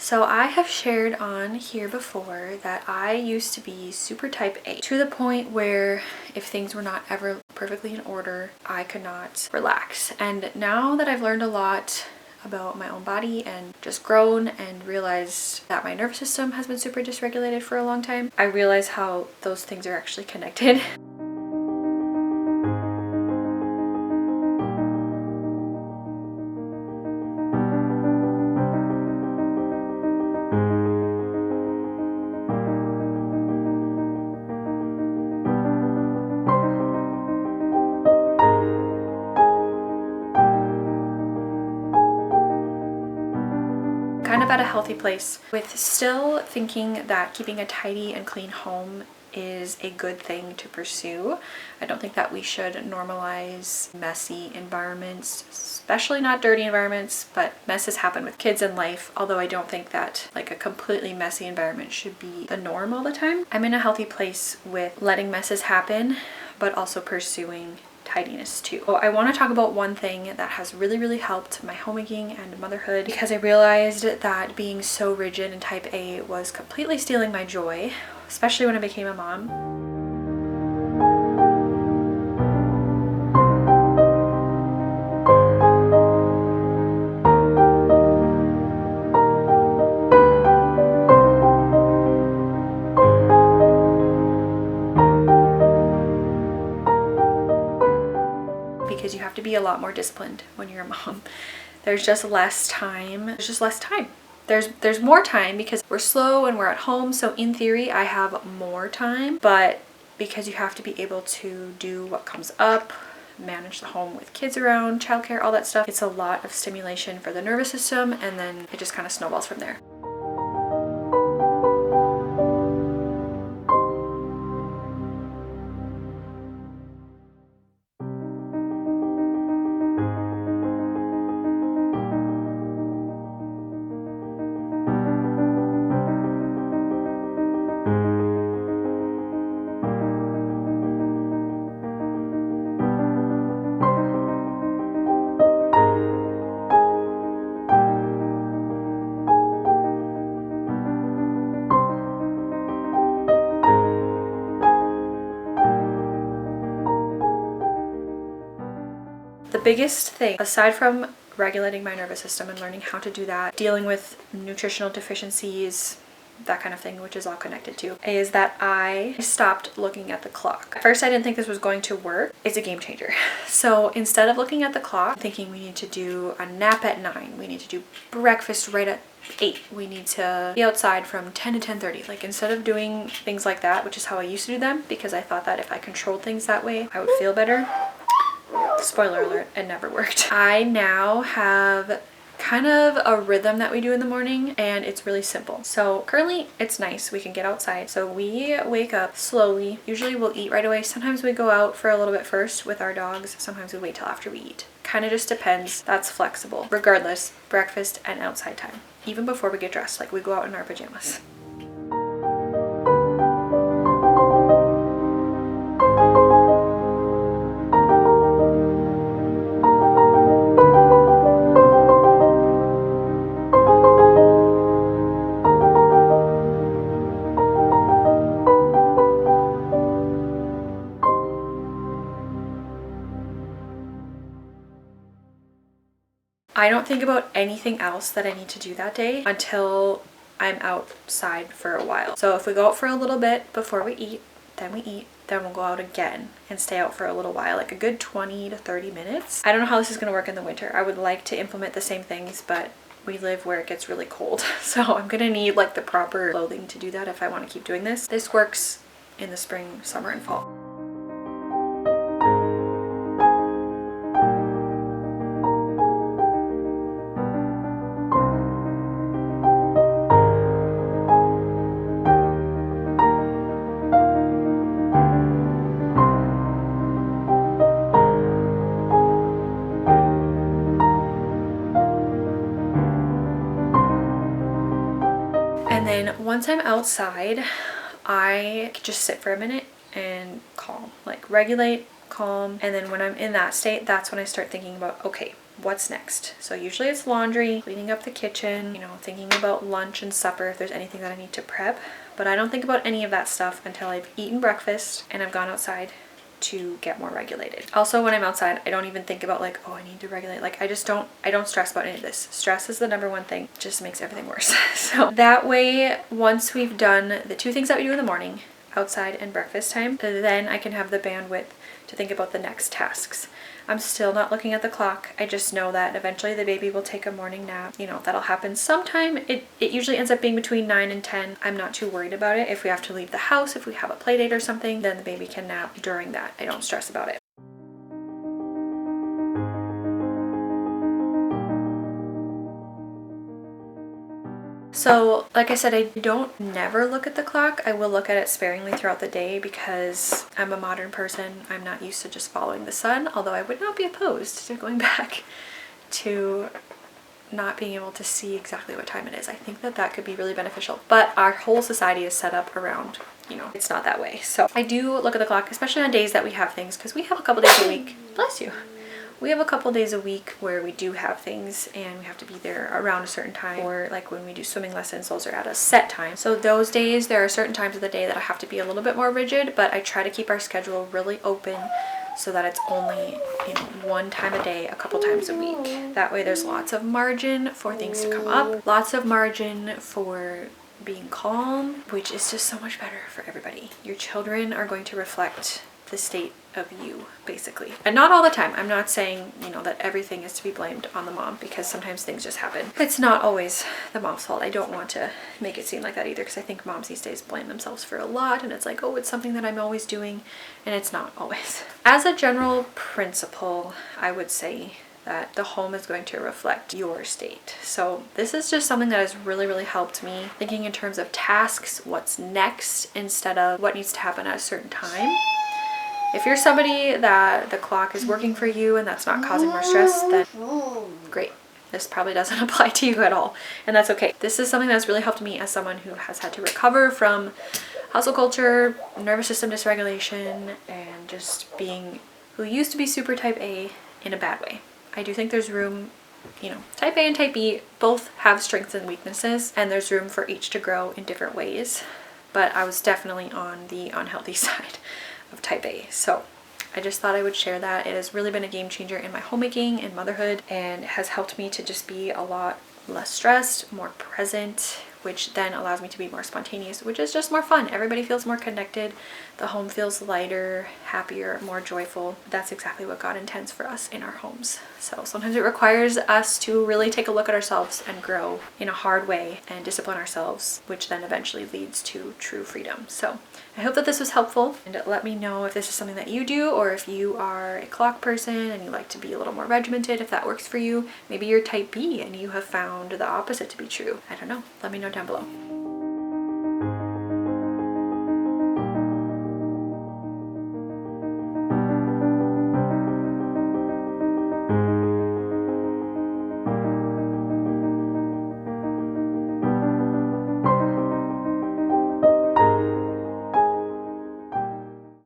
So I have shared on here before that I used to be super type A, to the point where if things were not ever perfectly in order, I could not relax. And now that I've learned a lot about my own body and just grown and realized that my nervous system has been super dysregulated for a long time, I realize how those things are actually connected. Kind of at a healthy place with still thinking that keeping a tidy and clean home is a good thing to pursue. I don't think that we should normalize messy environments, especially not dirty environments, but messes happen with kids in life, although I don't think that like a completely messy environment should be the norm all the time. I'm in a healthy place with letting messes happen, but also pursuing tidiness too. So I want to talk about one thing that has really helped my homemaking and motherhood, because I realized that being so rigid and type A was completely stealing my joy, especially when I became a mom. Because you have to be a lot more disciplined when you're a mom. There's just less time. There's more time because we're slow and we're at home, so in theory I have more time, but because you have to be able to do what comes up, manage the home with kids around, childcare, all that stuff, it's a lot of stimulation for the nervous system, and then it just kind of snowballs from there. The biggest thing, aside from regulating my nervous system and learning how to do that, dealing with nutritional deficiencies, that kind of thing, which is all connected to, is that I stopped looking at the clock. At first I didn't think this was going to work. It's a game changer. So instead of looking at the clock, thinking we need to do a nap at 9, we need to do breakfast right at 8, we need to be outside from 10 to 10:30. Like, instead of doing things like that, which is how I used to do them, because I thought that if I controlled things that way, I would feel better. Spoiler alert, it never worked. I now have kind of a rhythm that we do in the morning, and it's really simple. So currently it's nice, we can get outside. So we wake up slowly. Usually we'll eat right away. Sometimes we go out for a little bit first with our dogs. Sometimes we wait till after we eat. Kind of just depends. That's flexible. Regardless, breakfast and outside time. Even before we get dressed, like we go out in our pajamas. I don't think about anything else that I need to do that day until I'm outside for a while. So if we go out for a little bit before we eat, then we'll go out again and stay out for a little while, like a good 20 to 30 minutes. I don't know how this is going to work in the winter. I would like to implement the same things, but we live where it gets really cold. So I'm going to need like the proper clothing to do that if I want to keep doing this. This works in the spring, summer, and fall. And then once I'm outside, I just sit for a minute and calm, like regulate, calm. And then when I'm in that state, that's when I start thinking about, okay, what's next. So usually it's laundry, cleaning up the kitchen, you know, thinking about lunch and supper if there's anything that I need to prep. But I don't think about any of that stuff until I've eaten breakfast and I've gone outside to get more regulated. Also, when I'm outside, I don't even think about like, oh, I need to regulate. Like, I don't stress about any of this. Stress is the number one thing. It just makes everything worse. So that way, once we've done the 2 things that we do in the morning, outside and breakfast time, then I can have the bandwidth to think about the next tasks. I'm still not looking at the clock. I just know that eventually the baby will take a morning nap. You know, that'll happen sometime. It usually ends up being between 9 and 10. I'm not too worried about it. If we have to leave the house, if we have a play date or something, then the baby can nap during that. I don't stress about it. So, like I said, I don't never look at the clock. I will look at it sparingly throughout the day because I'm a modern person. I'm not used to just following the sun, although I would not be opposed to going back to not being able to see exactly what time it is. I think that that could be really beneficial, but our whole society is set up around, you know, it's not that way. So I do look at the clock, especially on days that we have things, because we have a couple days a week. Bless you. We have a couple days a week where we do have things and we have to be there around a certain time, or like when we do swimming lessons, those are at a set time. So those days, there are certain times of the day that I have to be a little bit more rigid, but I try to keep our schedule really open so that it's only, you know, one time a day, a couple times a week. That way there's lots of margin for things to come up, lots of margin for being calm, which is just so much better for everybody. Your children are going to reflect the state of you, basically. And not all the time. I'm not saying, you know, that everything is to be blamed on the mom, because sometimes things just happen. It's not always the mom's fault. I don't want to make it seem like that either, because I think moms these days blame themselves for a lot, and it's like, oh, it's something that I'm always doing, and it's not always. As a general principle, I would say that the home is going to reflect your state. So this is just something that has really, really helped me thinking in terms of tasks, what's next, instead of what needs to happen at a certain time. If you're somebody that the clock is working for you and that's not causing more stress, then great. This probably doesn't apply to you at all, and that's okay. This is something that's really helped me as someone who has had to recover from hustle culture, nervous system dysregulation, and just being who used to be super type A in a bad way. I do think there's room, you know, type A and type B both have strengths and weaknesses, and there's room for each to grow in different ways. But I was definitely on the unhealthy side of type A. So I just thought I would share that. It has really been a game changer in my homemaking and motherhood, and has helped me to just be a lot less stressed, more present, which then allows me to be more spontaneous, which is just more fun. Everybody feels more connected. The home feels lighter, happier, more joyful. That's exactly what God intends for us in our homes. So sometimes it requires us to really take a look at ourselves and grow in a hard way and discipline ourselves, which then eventually leads to true freedom. So I hope that this was helpful, and let me know if this is something that you do, or if you are a clock person and you like to be a little more regimented, if that works for you. Maybe you're type B and you have found the opposite to be true. I don't know. Let me know down below.